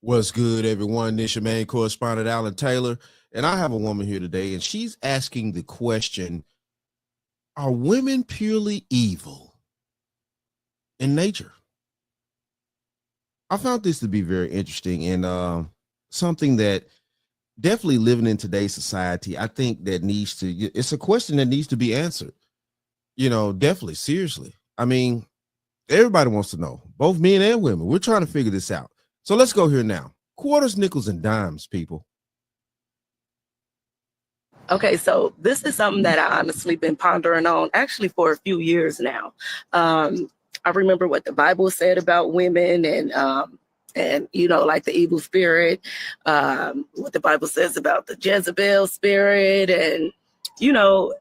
What's good, everyone? This your main correspondent, Alan Taylor, and I have a woman here today, and she's asking the question: are women purely evil in nature? I found this to be very interesting and something that definitely living in today's society, I think that needs to, it's a question that needs to be answered. Definitely, seriously. I mean, everybody wants to know, both men and women. We're trying to figure this out. So let's go here now. Quarters, nickels, and dimes, people. Okay, so this is something that I honestly been pondering on actually for a few years now. I remember what the Bible said about women and like the evil spirit, what the Bible says about the Jezebel spirit, and you know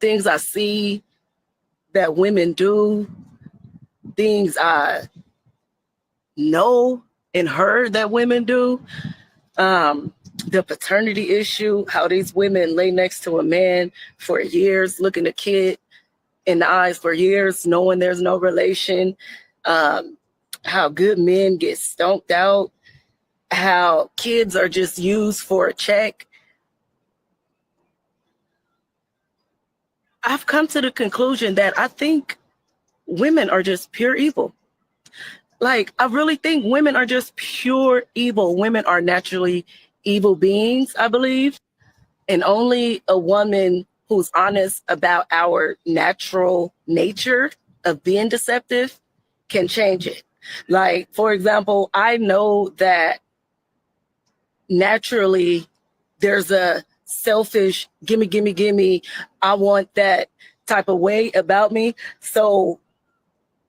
things I see that women do, things I know and heard that women do. The paternity issue, how these women lay next to a man for years, looking a kid in the eyes for years, knowing there's no relation, how good men get stomped out, how kids are just used for a check. I've come to the conclusion that I think women are just pure evil. Like, I really think women are just pure evil. Women are naturally evil beings, I believe. And only a woman who's honest about our natural nature of being deceptive can change it. Like, for example, I know that naturally there's a selfish, gimme, gimme, gimme, I want that type of way about me. So,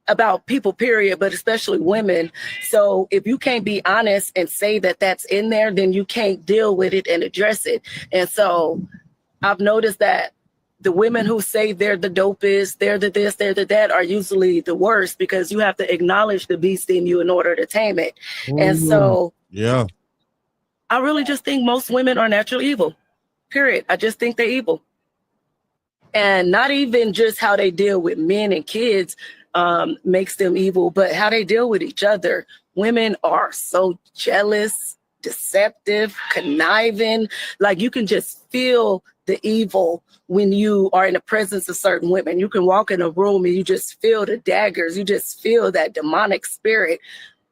about people, period, but especially women. So if you can't be honest and say that that's in there, then you can't deal with it and address it. And so I've noticed that the women who say they're the dopest, they're the this, they're the that, are usually the worst, because you have to acknowledge the beast in you in order to tame it. And so Yeah. I really just think most women are naturally evil, period. I just think they're evil. And not even just how they deal with men and kids makes them evil, but how they deal with each other. Women are so jealous, deceptive, conniving. Like, you can just feel the evil when you are in the presence of certain women. You can walk in a room and you just feel the daggers. You just feel that demonic spirit.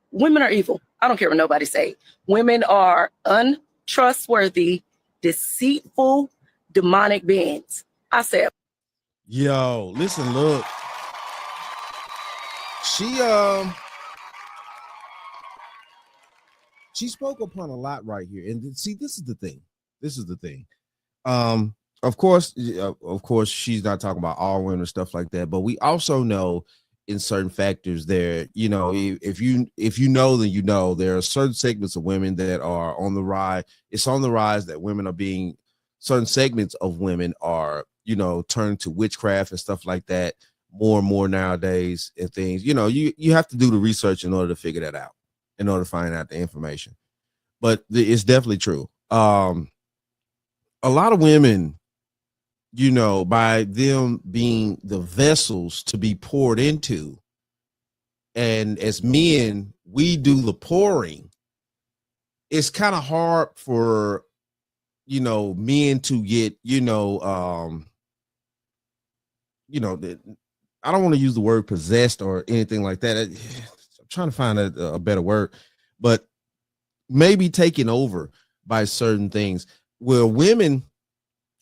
Women are evil. I don't care what nobody say. Women are untrustworthy, deceitful, demonic beings. I said, Yo, listen, look. She she spoke upon a lot right here. And see, this is the thing. This is the thing. Of course, she's not talking about all women and stuff like that, but we also know in certain factors there, if you know, then you know there are certain segments of women that are on the rise. It's on the rise that women are being certain segments of women are, turned to witchcraft and stuff like that more and more nowadays and things. You have to do the research in order to figure that out, in order to find out the information. But it's definitely true. A lot of women, by them being the vessels to be poured into, and as men, we do the pouring. It's kind of hard for, men to get, I don't want to use the word possessed or anything like that. I'm trying to find a better word, but maybe taken over by certain things where women,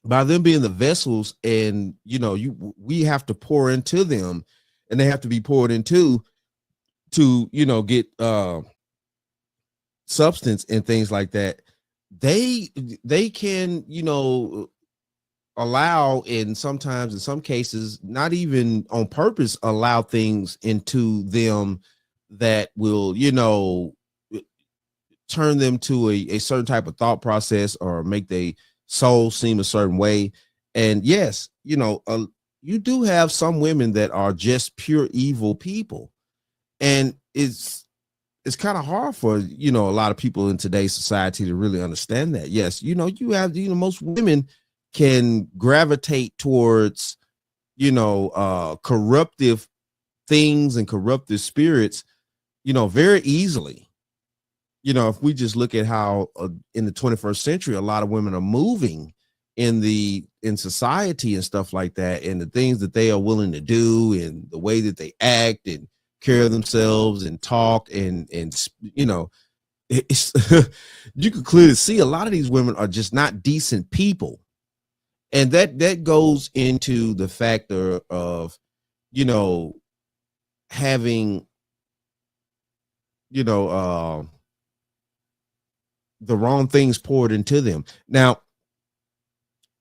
by them being the vessels, and we have to pour into them, and they have to be poured into to get substance and things like that. They can allow, and sometimes in some cases not even on purpose, allow things into them that will turn them to a certain type of thought process, or make the soul seem a certain way. And yes, you do have some women that are just pure evil people, and it's kind of hard for a lot of people in today's society to really understand that. Yes, you have most women can gravitate towards corruptive things and corruptive spirits very easily. if we just look at how in the 21st century, a lot of women are moving in society and stuff like that, and the things that they are willing to do and the way that they act and carry themselves and talk and it's you can clearly see a lot of these women are just not decent people. And that goes into the factor of, having, the wrong things poured into them. Now,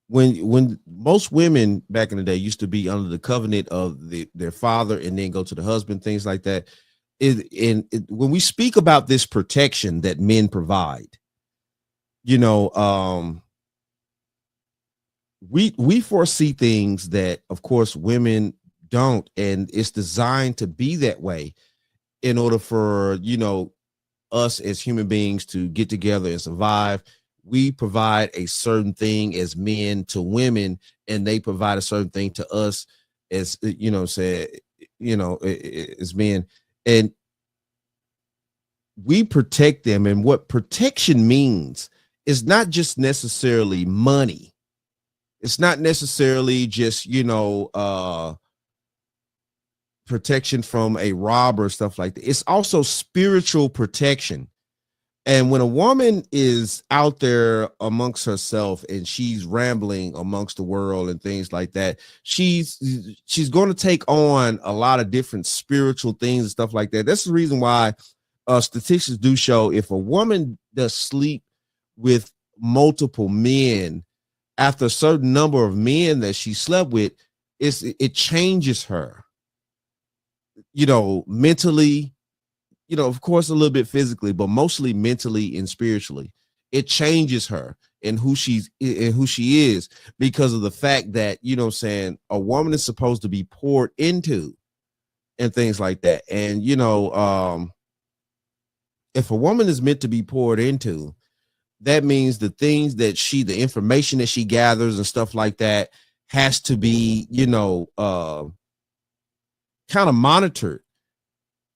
when most women back in the day used to be under the covenant of their father and then go to the husband, things like that. When we speak about this protection that men provide, we foresee things that, of course, women don't, and it's designed to be that way in order for us as human beings to get together and survive. We provide a certain thing as men to women, and they provide a certain thing to us as as men, and we protect them. And what protection means is not just necessarily money. It's not necessarily just protection from a robber, stuff like that. It's also spiritual protection. And when a woman is out there amongst herself and she's rambling amongst the world and things like that, she's going to take on a lot of different spiritual things and stuff like that. That's the reason why statistics do show if a woman does sleep with multiple men, after a certain number of men that she slept with, it changes her, mentally, of course, a little bit physically, but mostly mentally and spiritually. It changes her and who she is, because of the fact that, a woman is supposed to be poured into and things like that. And, if a woman is meant to be poured into, that means the things that the information that she gathers and stuff like that has to be, kind of monitored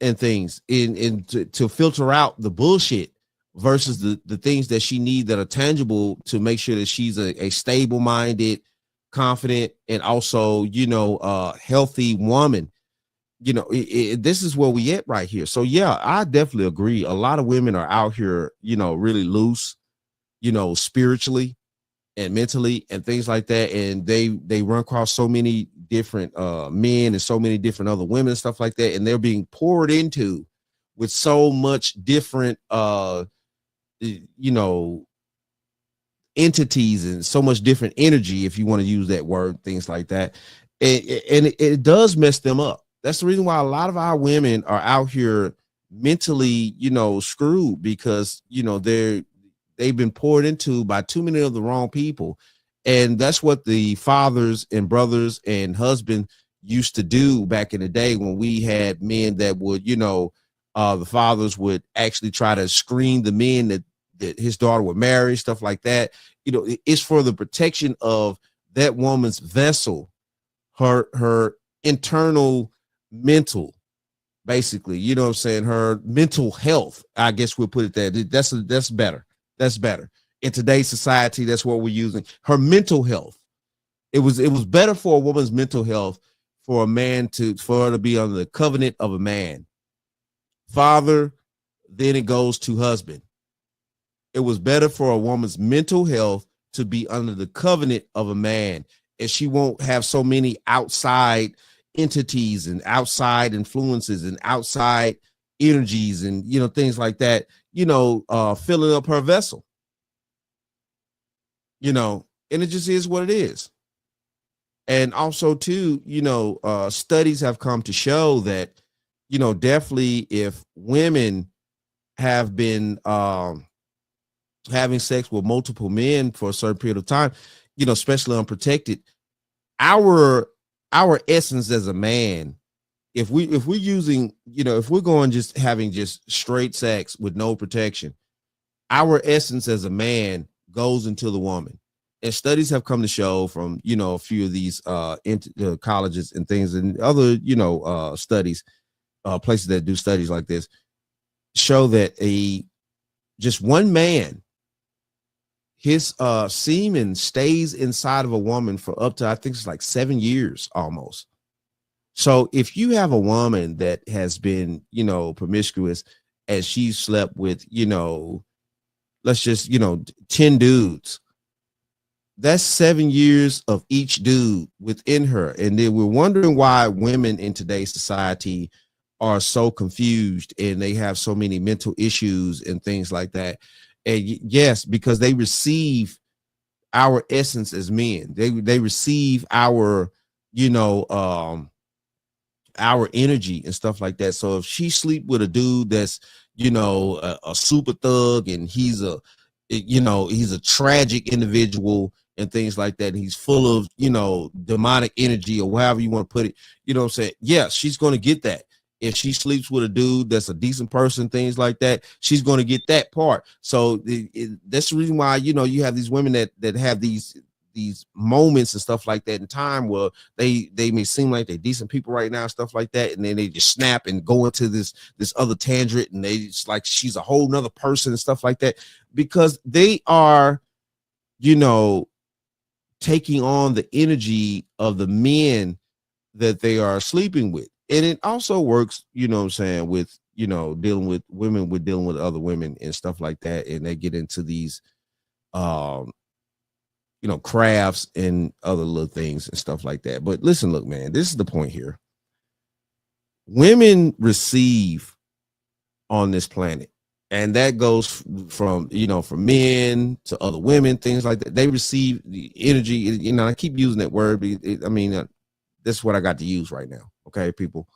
and things to filter out the bullshit versus the things that she needs that are tangible to make sure that she's a stable-minded, confident, and also, healthy woman. This is where we at right here. So yeah, I definitely agree. A lot of women are out here, really loose, spiritually and mentally and things like that. And they run across so many different men and so many different other women and stuff like that. And they're being poured into with so much different, entities and so much different energy, if you want to use that word, things like that. And it does mess them up. That's the reason why a lot of our women are out here mentally, screwed, because, they've been poured into by too many of the wrong people. And that's what the fathers and brothers and husband used to do back in the day, when we had men that would, the fathers would actually try to screen the men that his daughter would marry, stuff like that. It's for the protection of that woman's vessel, her internal mental, basically, her mental health. I guess we'll put it that. That's better. That's better. In today's society, that's what we're using. Her mental health. It was better for a woman's mental health for her to be under the covenant of a man. Father, then it goes to husband. It was better for a woman's mental health to be under the covenant of a man, and she won't have so many outside entities and outside influences and outside energies and things like that, filling up her vessel, and it just is what it is. And also too, studies have come to show that, definitely if women have been having sex with multiple men for a certain period of time, especially unprotected, our essence as a man, if we're using, if we're going just having just straight sex with no protection, our essence as a man goes into the woman. And studies have come to show from, a few of these colleges and things and other, studies, places that do studies like this, show that just one man, his semen stays inside of a woman for up to, I think it's like 7 years almost. So if you have a woman that has been, you know, promiscuous, and she slept with, you know, let's just, you know, 10 dudes, that's 7 years of each dude within her. And then we're wondering why women in today's society are so confused and they have so many mental issues and things like that. And yes, because they receive our essence as men. They receive our, you know, our energy and stuff like that. So if she sleep with a dude that's, you know, a super thug, and he's a, you know, he's a tragic individual and things like that, and he's full of, you know, demonic energy or however you want to put it, you know what I'm saying? Yeah, she's going to get that. If she sleeps with a dude that's a decent person, things like that, she's going to get that part. So that's the reason why, you know, you have these women that have these moments and stuff like that in time where they may seem like they're decent people right now, stuff like that, and then they just snap and go into this other tangent, and they just like she's a whole nother person and stuff like that, because they are, you know, taking on the energy of the men that they are sleeping with. And it also works, you know what I'm saying, with, you know, dealing with women, with dealing with other women and stuff like that, and they get into these you know, crafts and other little things and stuff like that. But listen, look, man, this is the point here. Women receive on this planet, and that goes from, you know, from men to other women, things like that. They receive the energy. You know, I keep using that word, but I mean, that's what I got to use right now. Okay, people.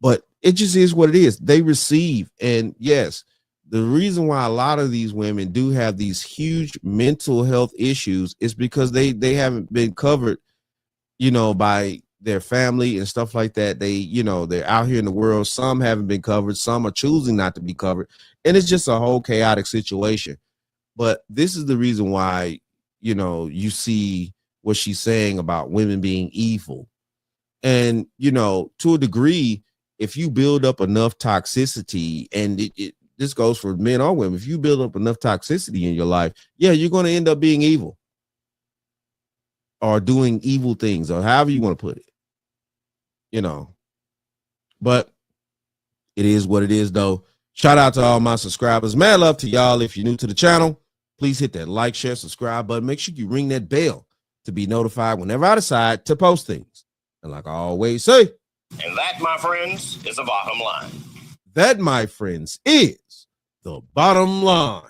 But it just is what it is. They receive. And yes, the reason why a lot of these women do have these huge mental health issues is because they haven't been covered, you know, by their family and stuff like that. They, you know, they're out here in the world. Some haven't been covered. Some are choosing not to be covered. And it's just a whole chaotic situation. But this is the reason why, you know, you see what she's saying about women being evil. And, you know, to a degree, if you build up enough toxicity, and this goes for men or women, if you build up enough toxicity in your life, yeah, you're going to end up being evil or doing evil things, or however you want to put it, you know. But it is what it is, though. Shout out to all my subscribers. Mad love to y'all. If you're new to the channel, please hit that like, share, subscribe button. Make sure you ring that bell to be notified whenever I decide to post things. And like I always say, and that, my friends, is the bottom line. That, my friends, is the bottom line.